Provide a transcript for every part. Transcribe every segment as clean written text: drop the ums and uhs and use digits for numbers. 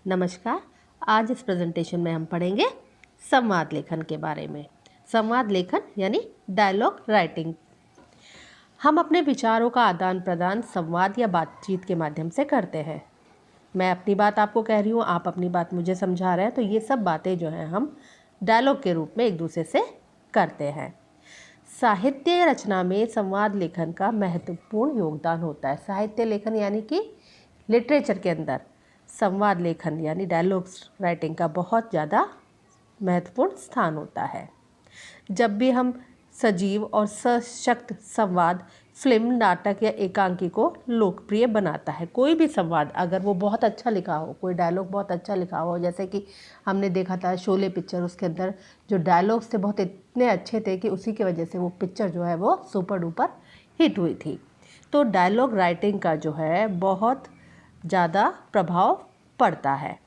नमस्कार। आज इस प्रेजेंटेशन में हम पढ़ेंगे संवाद लेखन के बारे में। संवाद लेखन यानी डायलॉग राइटिंग। हम अपने विचारों का आदान प्रदान संवाद या बातचीत के माध्यम से करते हैं। मैं अपनी बात आपको कह रही हूँ, आप अपनी बात मुझे समझा रहे हैं, तो ये सब बातें जो हैं हम डायलॉग के रूप में एक दूसरे से करते हैं। साहित्य रचना में संवाद लेखन का महत्वपूर्ण योगदान होता है। साहित्य लेखन यानी कि लिटरेचर के अंदर संवाद लेखन यानी डायलॉग्स राइटिंग का बहुत ज़्यादा महत्वपूर्ण स्थान होता है। जब भी हम सजीव और सशक्त संवाद फिल्म, नाटक या एकांकी को लोकप्रिय बनाता है। कोई भी संवाद अगर वो बहुत अच्छा लिखा हो, कोई डायलॉग बहुत अच्छा लिखा हो, जैसे कि हमने देखा था शोले पिक्चर, उसके अंदर जो डायलॉग्स थे बहुत इतने अच्छे थे कि उसी की वजह से वो पिक्चर जो है वो सुपर डुपर हिट हुई थी। तो डायलॉग राइटिंग का जो है बहुत ज़्यादा प्रभाव पड़ता है।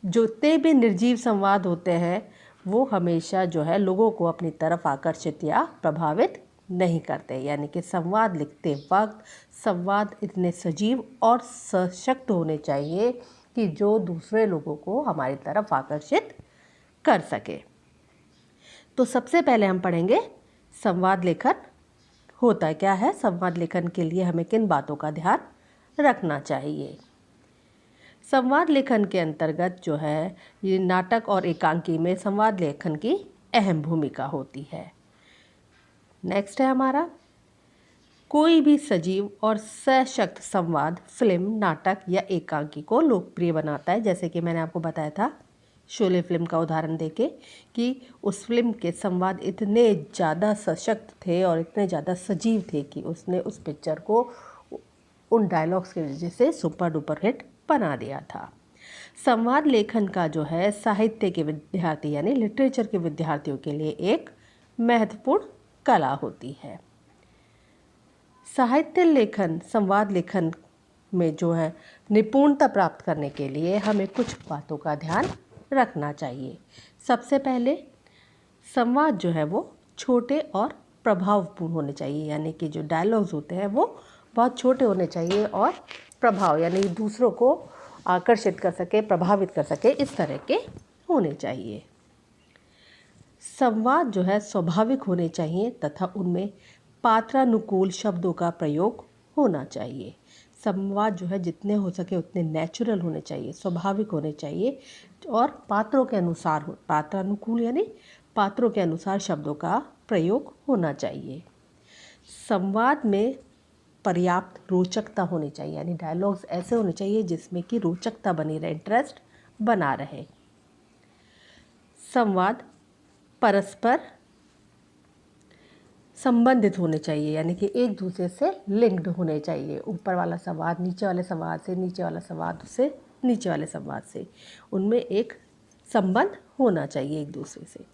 जितने भी निर्जीव संवाद होते हैं वो हमेशा जो है लोगों को अपनी तरफ आकर्षित या प्रभावित नहीं करते। यानी कि संवाद लिखते वक्त संवाद इतने सजीव और सशक्त होने चाहिए कि जो दूसरे लोगों को हमारी तरफ आकर्षित कर सके। तो सबसे पहले हम पढ़ेंगे संवाद लेखन होता क्या है। संवाद लेखन के लिए हमें किन बातों का ध्यान रखना चाहिए। संवाद लेखन के अंतर्गत जो है ये नाटक और एकांकी में संवाद लेखन की अहम भूमिका होती है। नेक्स्ट है हमारा, कोई भी सजीव और सशक्त संवाद फिल्म, नाटक या एकांकी को लोकप्रिय बनाता है। जैसे कि मैंने आपको बताया था शोले फिल्म का उदाहरण देके कि उस फिल्म के संवाद इतने ज़्यादा सशक्त थे और इतने ज़्यादा सजीव थे कि उसने उस पिक्चर को उन डायलॉग्स की वजह से सुपर डुपर हिट बना दिया था। संवाद लेखन का जो है साहित्य के विद्यार्थी यानी लिटरेचर के विद्यार्थियों के लिए एक महत्वपूर्ण कला होती है। साहित्य लेखन, संवाद लेखन में जो है निपुणता प्राप्त करने के लिए हमें कुछ बातों का ध्यान रखना चाहिए। सबसे पहले संवाद जो है वो छोटे और प्रभावपूर्ण होने चाहिए। यानी कि जो डायलॉग्स होते हैं वो बहुत छोटे होने चाहिए और प्रभाव यानी दूसरों को आकर्षित कर सके, प्रभावित कर सके, इस तरह के होने चाहिए। संवाद जो है स्वाभाविक होने चाहिए तथा उनमें पात्रानुकूल शब्दों का प्रयोग होना चाहिए। संवाद जो है जितने हो सके उतने नेचुरल होने चाहिए, स्वाभाविक होने चाहिए और पात्रों के अनुसार हो। पात्रानुकूल यानी पात्रों के अनुसार शब्दों का प्रयोग होना चाहिए। संवाद में पर्याप्त रोचकता होनी चाहिए। यानी डायलॉग्स ऐसे होने चाहिए जिसमें कि रोचकता बनी रहे, इंटरेस्ट बना रहे। संवाद परस्पर संबंधित होने चाहिए। यानी कि एक दूसरे से लिंक्ड होने चाहिए। ऊपर वाला संवाद नीचे वाले संवाद से, नीचे वाला संवाद से नीचे वाले संवाद से, उनमें एक संबंध होना चाहिए एक दूसरे से।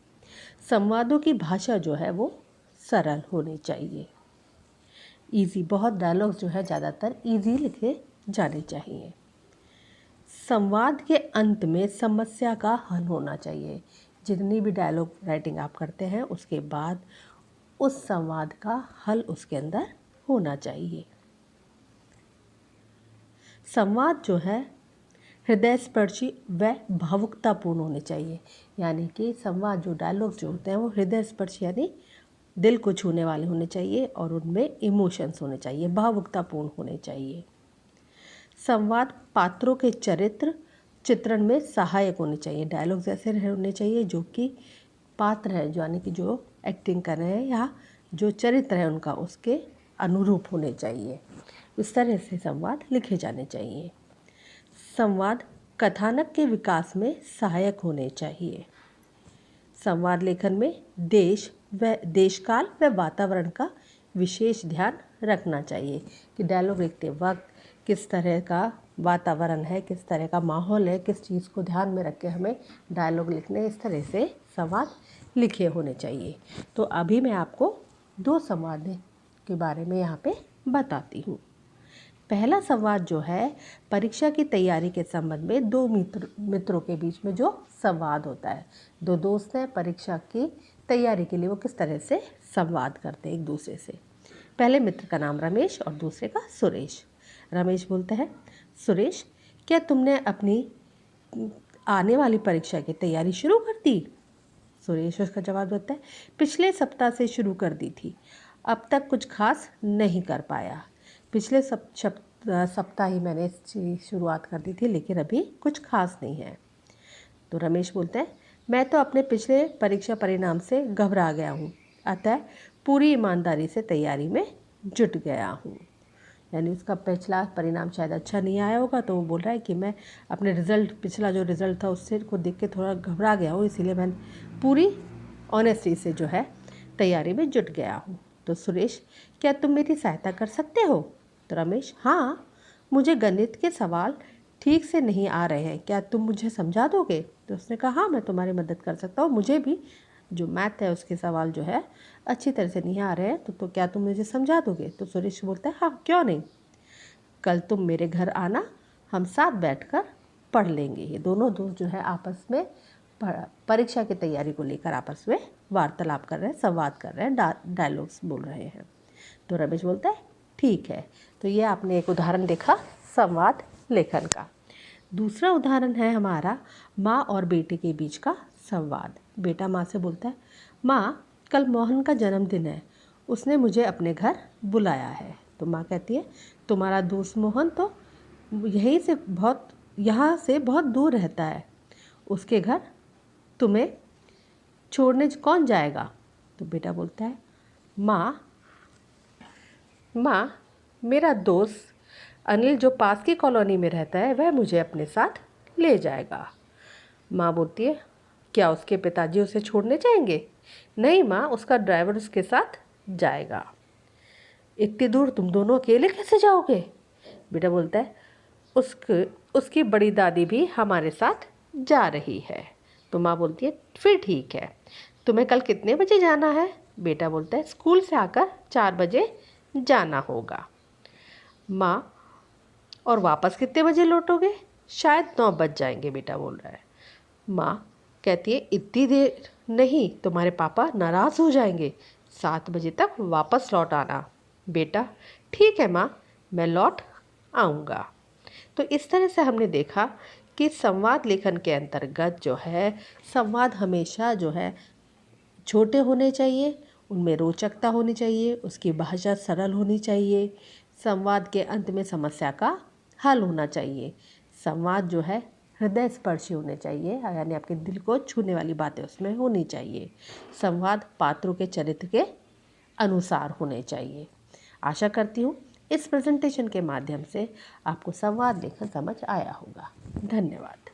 संवादों की भाषा जो है वो सरल होनी चाहिए, ईजी। बहुत डायलॉग्स जो है ज़्यादातर ईजी लिखे जाने चाहिए। संवाद के अंत में समस्या का हल होना चाहिए। जितनी भी डायलॉग राइटिंग आप करते हैं उसके बाद उस संवाद का हल उसके अंदर होना चाहिए। संवाद जो है हृदयस्पर्शी व भावुकतापूर्ण होने चाहिए। यानी कि संवाद जो डायलॉग्स जो होते हैं वो हृदयस्पर्शी यानी दिल को छूने वाले होने चाहिए और उनमें इमोशंस होने चाहिए, भावुकतापूर्ण होने चाहिए। संवाद पात्रों के चित्रण में सहायक होने चाहिए। डायलॉग्स ऐसे होने चाहिए जो कि पात्र है, यानी कि जो एक्टिंग कर रहे हैं या जो चरित्र है उनका उसके अनुरूप होने चाहिए। इस तरह से संवाद लिखे जाने चाहिए। संवाद कथानक के विकास में सहायक होने चाहिए। संवाद लेखन में देशकाल व वातावरण का विशेष ध्यान रखना चाहिए कि डायलॉग लिखते वक्त किस तरह का वातावरण है, किस तरह का माहौल है, किस चीज़ को ध्यान में रख के हमें डायलॉग लिखने, इस तरह से संवाद लिखे होने चाहिए। तो अभी मैं आपको दो संवाद के बारे में यहाँ पे बताती हूँ। पहला संवाद जो है परीक्षा की तैयारी के संबंध में दो मित्रों के बीच में जो संवाद होता है। दो दोस्त हैं, परीक्षा की तैयारी के लिए वो किस तरह से संवाद करते हैं एक दूसरे से। पहले मित्र का नाम रमेश और दूसरे का सुरेश। रमेश बोलते हैं, सुरेश क्या तुमने अपनी आने वाली परीक्षा की तैयारी शुरू कर दी? सुरेश उसका जवाब देता है, पिछले सप्ताह से शुरू कर दी थी, अब तक कुछ खास नहीं कर पाया। पिछले सप्ताह ही मैंने इसकी शुरुआत कर दी थी, लेकिन अभी कुछ खास नहीं है। तो रमेश बोलते हैं, मैं तो अपने पिछले परीक्षा परिणाम से घबरा गया हूँ, अतः पूरी ईमानदारी से तैयारी में जुट गया हूँ। यानी उसका पिछला परिणाम शायद अच्छा नहीं आया होगा, तो वो बोल रहा है कि मैं अपने पिछला जो रिज़ल्ट था उससे को देख के थोड़ा घबरा गया हूँ, इसीलिए मैं पूरी ऑनेस्टी से जो है तैयारी में जुट गया हूँ। तो सुरेश, क्या तुम मेरी सहायता कर सकते हो? तो रमेश, हाँ, मुझे गणित के सवाल ठीक से नहीं आ रहे हैं, क्या तुम मुझे समझा दोगे? तो उसने कहा, हाँ, मैं तुम्हारी मदद कर सकता हूँ, मुझे भी जो मैथ है उसके सवाल जो है अच्छी तरह से नहीं आ रहे हैं, तो क्या तुम मुझे समझा दोगे? तो सुरेश बोलता है, हाँ, क्यों नहीं, कल तुम मेरे घर आना, हम साथ बैठकर पढ़ लेंगे। ये दोनों दोस्त जो है आपस में परीक्षा की तैयारी को लेकर आपस में वार्तालाप कर रहे हैं, संवाद कर रहे हैं, डायलॉग्स बोल रहे हैं। तो रमेश बोलता है, ठीक है। तो ये आपने एक उदाहरण देखा संवाद लेखन का। दूसरा उदाहरण है हमारा माँ और बेटे के बीच का संवाद। बेटा माँ से बोलता है, माँ, कल मोहन का जन्मदिन है, उसने मुझे अपने घर बुलाया है। तो माँ कहती है, तुम्हारा दोस्त मोहन तो यहाँ से बहुत दूर रहता है, उसके घर तुम्हें छोड़ने कौन जाएगा? तो बेटा बोलता है, माँ, मेरा दोस्त अनिल जो पास की कॉलोनी में रहता है वह मुझे अपने साथ ले जाएगा। माँ बोलती है, क्या उसके पिताजी उसे छोड़ने जाएंगे? नहीं माँ, उसका ड्राइवर उसके साथ जाएगा। इतनी दूर तुम दोनों अकेले कैसे जाओगे? बेटा बोलता है, उसकी बड़ी दादी भी हमारे साथ जा रही है। तो माँ बोलती है, फिर ठीक है, तुम्हें कल कितने बजे जाना है? बेटा बोलता है, स्कूल से आकर 4 बजे जाना होगा। माँ, और वापस कितने बजे लौटोगे? शायद 9 बज जाएंगे, बेटा बोल रहा है। माँ कहती है, इतनी देर नहीं, तुम्हारे पापा नाराज़ हो जाएंगे, 7 बजे तक वापस लौट आना। बेटा, ठीक है माँ, मैं लौट आऊँगा। तो इस तरह से हमने देखा कि संवाद लेखन के अंतर्गत जो है संवाद हमेशा जो है छोटे होने चाहिए, उनमें रोचकता होनी चाहिए, उसकी भाषा सरल होनी चाहिए, संवाद के अंत में समस्या का हल होना चाहिए, संवाद जो है हृदय स्पर्शी होने चाहिए, यानी आपके दिल को छूने वाली बातें उसमें होनी चाहिए, संवाद पात्रों के चरित्र के अनुसार होने चाहिए। आशा करती हूँ इस प्रेजेंटेशन के माध्यम से आपको संवाद लेखन समझ आया होगा। धन्यवाद।